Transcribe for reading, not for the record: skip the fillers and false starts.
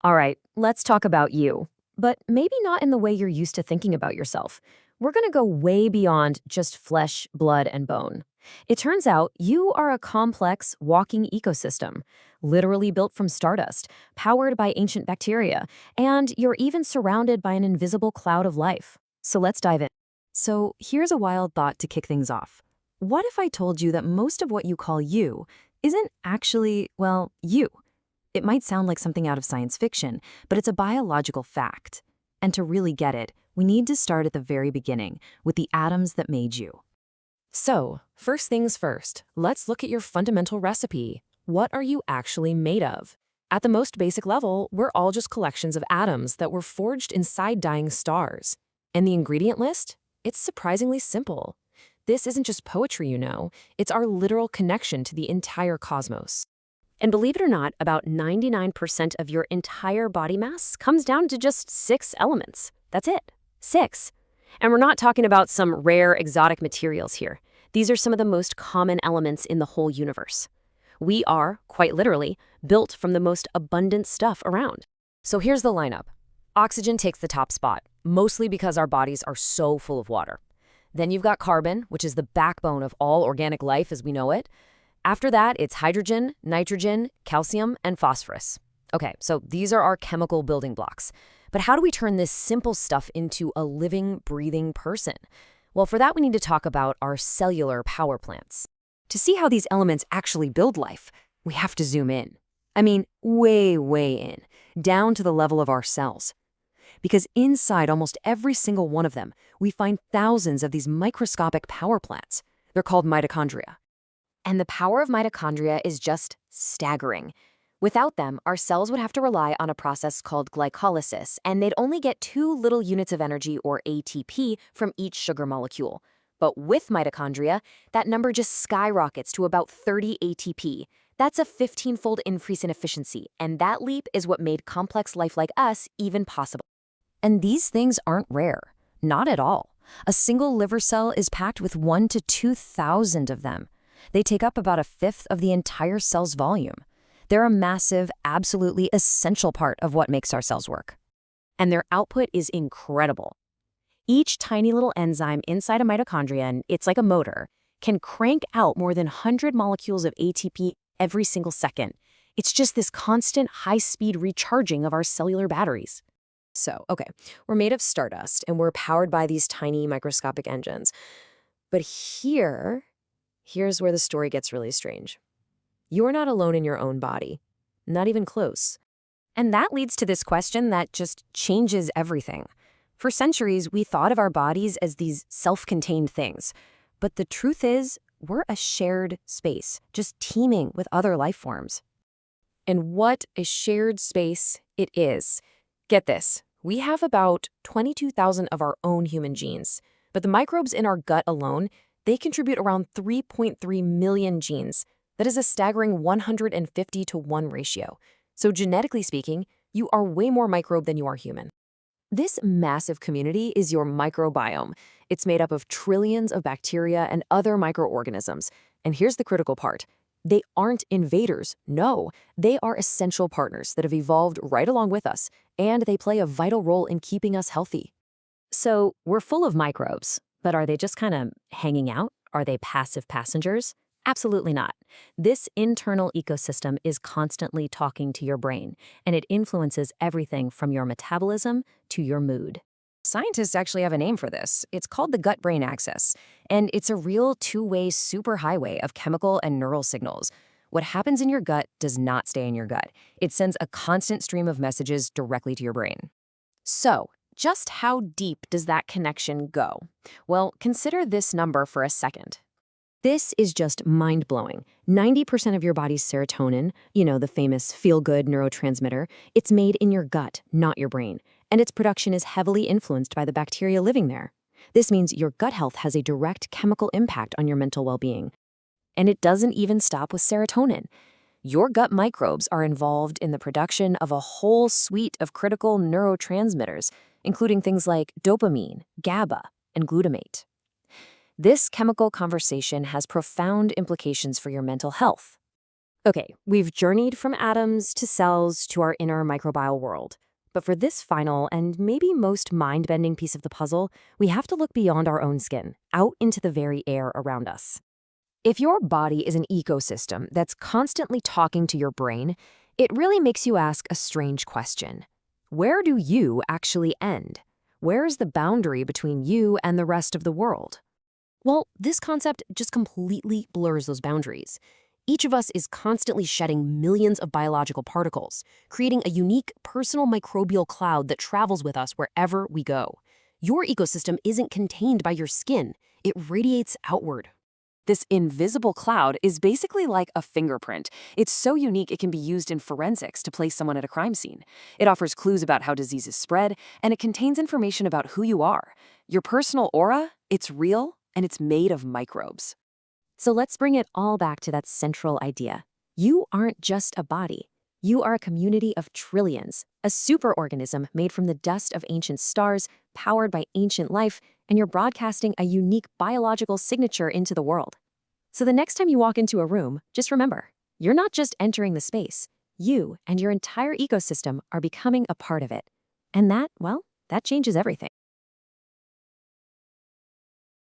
All right, let's talk about you. But maybe not in the way you're used to thinking about yourself. We're going to go way beyond just flesh, blood, and bone. It turns out you are a complex, walking ecosystem, literally built from stardust, powered by ancient bacteria, and you're even surrounded by an invisible cloud of life. So let's dive in. So here's a wild thought to kick things off. What if I told you that most of what you call you isn't actually, well, you? It might sound like something out of science fiction, but it's a biological fact. And to really get it, we need to start at the very beginning, with the atoms that made you. So, first things first, let's look at your fundamental recipe. What are you actually made of? At the most basic level, we're all just collections of atoms that were forged inside dying stars. And the ingredient list? It's surprisingly simple. This isn't just poetry, it's our literal connection to the entire cosmos. And believe it or not, about 99% of your entire body mass comes down to just 6 elements. That's it. 6. And we're not talking about some rare exotic materials here. These are some of the most common elements in the whole universe. We are, quite literally, built from the most abundant stuff around. So here's the lineup. Oxygen takes the top spot, mostly because our bodies are so full of water. Then you've got carbon, which is the backbone of all organic life as we know it. After that, it's hydrogen, nitrogen, calcium, and phosphorus. Okay, so these are our chemical building blocks. But how do we turn this simple stuff into a living, breathing person? Well, for that, we need to talk about our cellular power plants. To see how these elements actually build life, we have to zoom in. I mean, way, way in, down to the level of our cells. Because inside almost every single one of them, we find thousands of these microscopic power plants. They're called mitochondria. And the power of mitochondria is just staggering. Without them, our cells would have to rely on a process called glycolysis, and they'd only get 2 little units of energy, or ATP, from each sugar molecule. But with mitochondria, that number just skyrockets to about 30 ATP. That's a 15-fold increase in efficiency, and that leap is what made complex life like us even possible. And these things aren't rare. Not at all. A single liver cell is packed with 1 to 2,000 of them. They take up about 1/5 of the entire cell's volume. They're a massive, absolutely essential part of what makes our cells work. And their output is incredible. Each tiny little enzyme inside a mitochondria, and it's like a motor, can crank out more than 100 molecules of ATP every single second. It's just this constant high-speed recharging of our cellular batteries. So, okay, we're made of stardust, and we're powered by these tiny microscopic engines. But here's where the story gets really strange. You're not alone in your own body, not even close. And that leads to this question that just changes everything. For centuries, we thought of our bodies as these self-contained things. But the truth is, we're a shared space, just teeming with other life forms. And what a shared space it is. Get this, we have about 22,000 of our own human genes. But the microbes in our gut alone, they contribute around 3.3 million genes. That is a staggering 150 to 1 ratio. So genetically speaking, you are way more microbe than you are human. This massive community is your microbiome. It's made up of trillions of bacteria and other microorganisms. And here's the critical part. They aren't invaders. No, they are essential partners that have evolved right along with us, and they play a vital role in keeping us healthy. So we're full of microbes, but are they just kind of hanging out? Are they passive passengers? Absolutely not. This internal ecosystem is constantly talking to your brain, and it influences everything from your metabolism to your mood. Scientists actually have a name for this. It's called the gut-brain axis, and it's a real two-way superhighway of chemical and neural signals. What happens in your gut does not stay in your gut. It sends a constant stream of messages directly to your brain. So, just how deep does that connection go? Well, consider this number for a second. This is just mind-blowing. 90% of your body's serotonin, the famous feel-good neurotransmitter, it's made in your gut, not your brain. And its production is heavily influenced by the bacteria living there. This means your gut health has a direct chemical impact on your mental well-being. And it doesn't even stop with serotonin. Your gut microbes are involved in the production of a whole suite of critical neurotransmitters, including things like dopamine, GABA, and glutamate. This chemical conversation has profound implications for your mental health. Okay, we've journeyed from atoms to cells to our inner microbial world. But for this final and maybe most mind-bending piece of the puzzle, we have to look beyond our own skin, out into the very air around us. If your body is an ecosystem that's constantly talking to your brain, it really makes you ask a strange question. Where do you actually end? Where is the boundary between you and the rest of the world? Well, this concept just completely blurs those boundaries. Each of us is constantly shedding millions of biological particles, creating a unique personal microbial cloud that travels with us wherever we go. Your ecosystem isn't contained by your skin, it radiates outward. This invisible cloud is basically like a fingerprint. It's so unique it can be used in forensics to place someone at a crime scene. It offers clues about how diseases spread, and it contains information about who you are. Your personal aura, it's real, and it's made of microbes. So let's bring it all back to that central idea. You aren't just a body. You are a community of trillions, a superorganism made from the dust of ancient stars, powered by ancient life, and you're broadcasting a unique biological signature into the world. So the next time you walk into a room, just remember, you're not just entering the space. You and your entire ecosystem are becoming a part of it. And that, well, that changes everything.